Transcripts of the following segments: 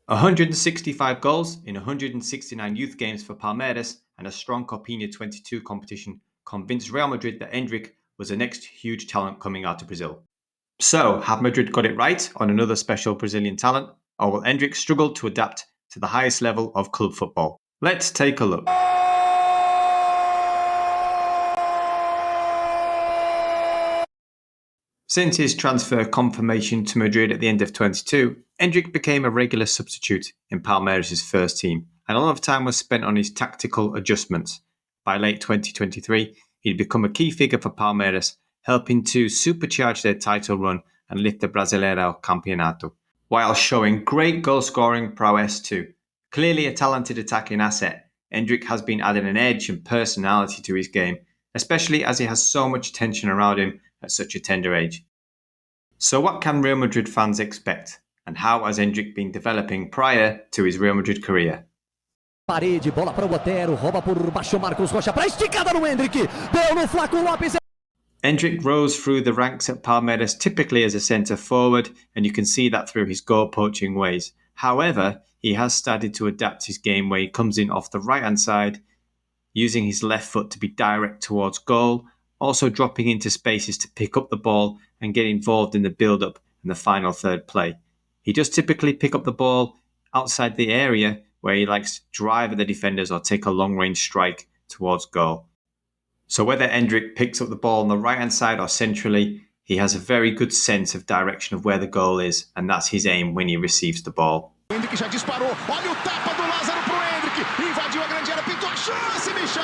165 goals in 169 youth games for Palmeiras and a strong Copinha 22 competition convinced Real Madrid that Endrick was the next huge talent coming out of Brazil. So, have Madrid got it right on another special Brazilian talent, or will Endrick struggle to adapt to the highest level of club football? Let's take a look. Since his transfer confirmation to Madrid at the end of 22, Endrick became a regular substitute in Palmeiras' first team, and a lot of time was spent on his tactical adjustments. By late 2023, he'd become a key figure for Palmeiras, helping to supercharge their title run and lift the Brasileiro Campeonato, while showing great goal-scoring prowess too. Clearly a talented attacking asset, Endrick has been adding an edge and personality to his game, especially as he has so much attention around him at such a tender age. So what can Real Madrid fans expect? And how has Endrick been developing prior to his Real Madrid career? Parede, bola para o Otero, rouba por baixo Marcos Rocha para esticada no Endrick, deu no Flaco Lopes. Endrick rose through the ranks at Palmeiras typically as a centre forward, and you can see that through his goal poaching ways. However, he has started to adapt his game where he comes in off the right hand side, using his left foot to be direct towards goal, also dropping into spaces to pick up the ball and get involved in the build-up and the final third play. He does typically pick up the ball outside the area where he likes to drive at the defenders or take a long-range strike towards goal. So whether Endrick picks up the ball on the right-hand side or centrally, he has a very good sense of direction of where the goal is, and that's his aim when he receives the ball. Endrick já disparou, olha o tapa do Lázaro pro Endrick, invadiu a grande área, pintou a chance, Michel.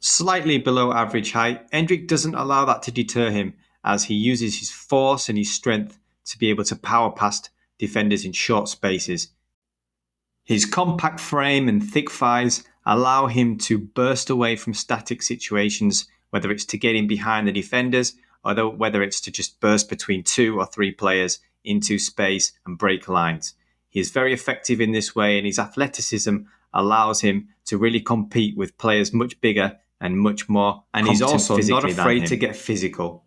Slightly below average height, Endrick doesn't allow that to deter him as he uses his force and his strength to be able to power past defenders in short spaces. His compact frame and thick thighs allow him to burst away from static situations, whether it's to get in behind the defenders or whether it's to just burst between 2 or 3 players into space and break lines. He is very effective in this way, and his athleticism allows him to really compete with players much bigger and much more. And he's also not afraid to get physical.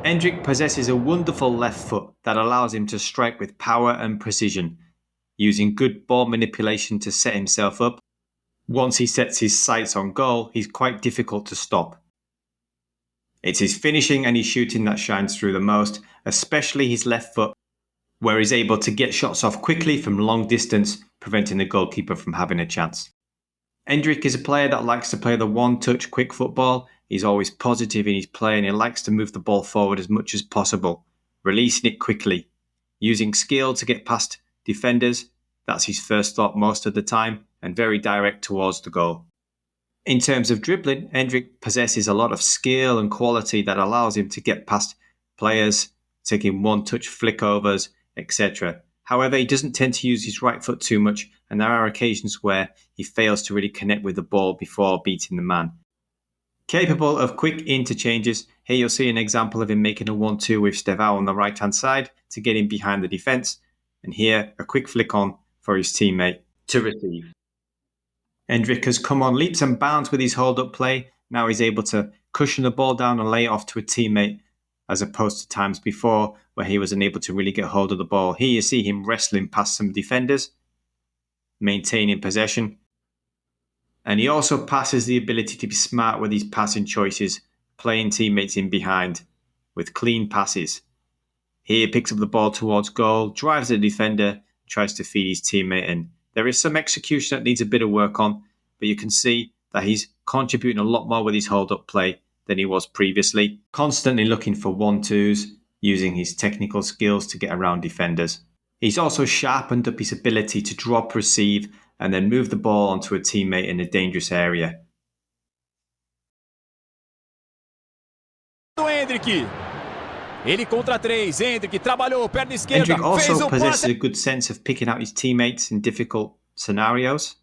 Endrick possesses a wonderful left foot that allows him to strike with power and precision, using good ball manipulation to set himself up. Once he sets his sights on goal, he's quite difficult to stop. It's his finishing and his shooting that shines through the most, especially his left foot, where he's able to get shots off quickly from long distance, preventing the goalkeeper from having a chance. Endrick is a player that likes to play the one-touch quick football. He's always positive in his play and he likes to move the ball forward as much as possible, releasing it quickly, using skill to get past defenders. That's his first thought most of the time, and very direct towards the goal. In terms of dribbling, Endrick possesses a lot of skill and quality that allows him to get past players, taking one-touch flick-overs, etc. However, he doesn't tend to use his right foot too much, and there are occasions where he fails to really connect with the ball before beating the man. Capable of quick interchanges, here you'll see an example of him making a 1-2 with Stevão on the right-hand side to get in behind the defence, and here a quick flick on for his teammate to receive. Endrick has come on leaps and bounds with his hold-up play. Now he's able to cushion the ball down and lay it off to a teammate, as opposed to times before where he was unable to really get hold of the ball. Here you see him wrestling past some defenders, maintaining possession. And he also passes the ability to be smart with his passing choices, playing teammates in behind with clean passes. Here he picks up the ball towards goal, drives the defender, tries to feed his teammate in. There is some execution that needs a bit of work on, but you can see that he's contributing a lot more with his hold-up play than he was previously, constantly looking for 1-2s, using his technical skills to get around defenders. He's also sharpened up his ability to drop, receive, and then move the ball onto a teammate in a dangerous area. Endrick. Ele contra 3, Endrick trabalhou, perna esquerda. Endrick also possesses a good sense of picking out his teammates in difficult scenarios.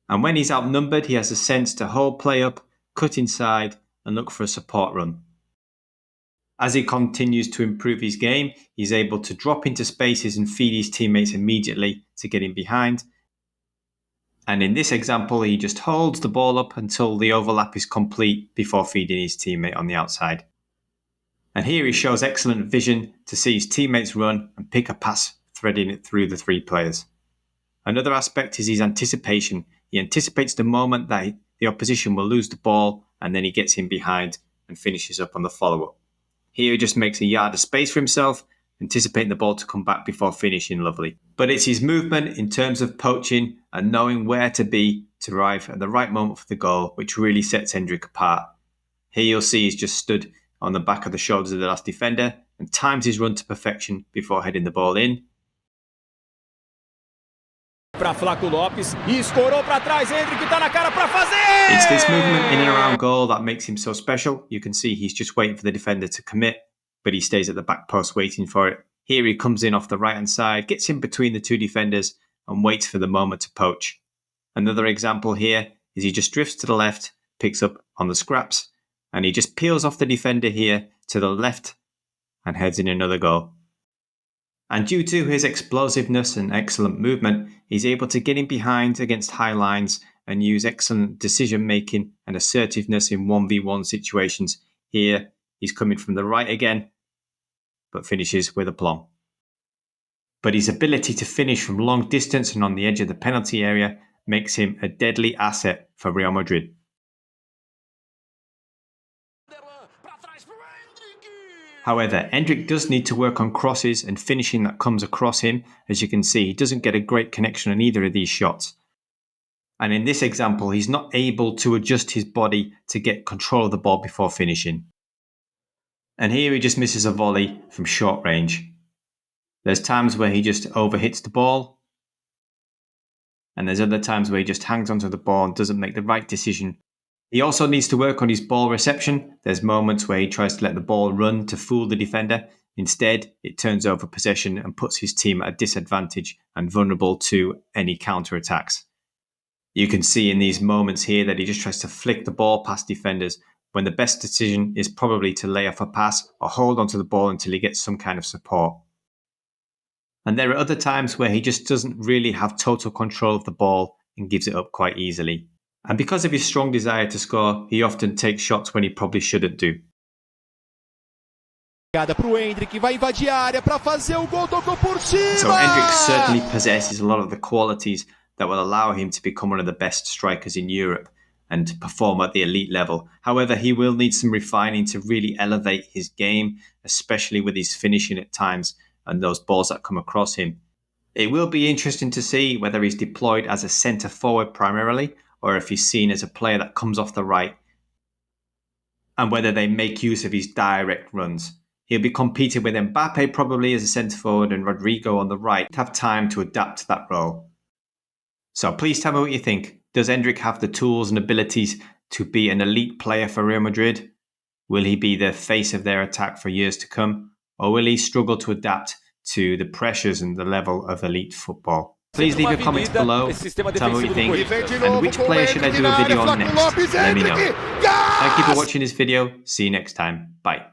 And when he's outnumbered, he has a sense to hold play up, cut inside, and look for a support run. As he continues to improve his game, he's able to drop into spaces and feed his teammates immediately to get in behind. And in this example, he just holds the ball up until the overlap is complete before feeding his teammate on the outside. And here he shows excellent vision to see his teammates run and pick a pass, threading it through the 3 players. Another aspect is his anticipation. He anticipates the moment that the opposition will lose the ball, and then he gets in behind and finishes up on the follow-up. Here he just makes a yard of space for himself, anticipating the ball to come back before finishing lovely. But it's his movement in terms of poaching and knowing where to be to arrive at the right moment for the goal, which really sets Endrick apart. Here you'll see he's just stood on the back of the shoulders of the last defender and times his run to perfection before heading the ball in. Para Flaco Lopes e escorou para trás, Endrick tá na cara para fazer! It's this movement in and around goal that makes him so special. You can see he's just waiting for the defender to commit, but he stays at the back post waiting for it. Here he comes in off the right hand side, gets in between the 2 defenders and waits for the moment to poach. Another example here is he just drifts to the left, picks up on the scraps, and he just peels off the defender here to the left and heads in another goal. And due to his explosiveness and excellent movement, he's able to get in behind against high lines and use excellent decision making and assertiveness in 1v1 situations. Here, he's coming from the right again, but finishes with aplomb. But his ability to finish from long distance and on the edge of the penalty area makes him a deadly asset for Real Madrid. However, Endrick does need to work on crosses and finishing that comes across him. As you can see, he doesn't get a great connection on either of these shots. And in this example, he's not able to adjust his body to get control of the ball before finishing. And here he just misses a volley from short range. There's times where he just overhits the ball. And there's other times where he just hangs onto the ball and doesn't make the right decision. He also needs to work on his ball reception. There's moments where he tries to let the ball run to fool the defender. Instead, it turns over possession and puts his team at a disadvantage and vulnerable to any counter-attacks. You can see in these moments here that he just tries to flick the ball past defenders when the best decision is probably to lay off a pass or hold onto the ball until he gets some kind of support. And there are other times where he just doesn't really have total control of the ball and gives it up quite easily. And because of his strong desire to score, he often takes shots when he probably shouldn't do. Pro Endrick, vai invadir a área para fazer o gol, tocou por cima. So Endrick certainly possesses a lot of the qualities that will allow him to become one of the best strikers in Europe and perform at the elite level. However, he will need some refining to really elevate his game, especially with his finishing at times and those balls that come across him. It will be interesting to see whether he's deployed as a centre forward primarily, or if he's seen as a player that comes off the right, and whether they make use of his direct runs. He'll be competing with Mbappe probably as a centre forward and Rodrigo on the right to have time to adapt to that role. So please tell me what you think. Does Endrick have the tools and abilities to be an elite player for Real Madrid? Will he be the face of their attack for years to come? Or will he struggle to adapt to the pressures and the level of elite football? Please leave your comments below, tell me what you think, and which player should I do a video on next? Let me know. Thank you for watching this video, see you next time, bye.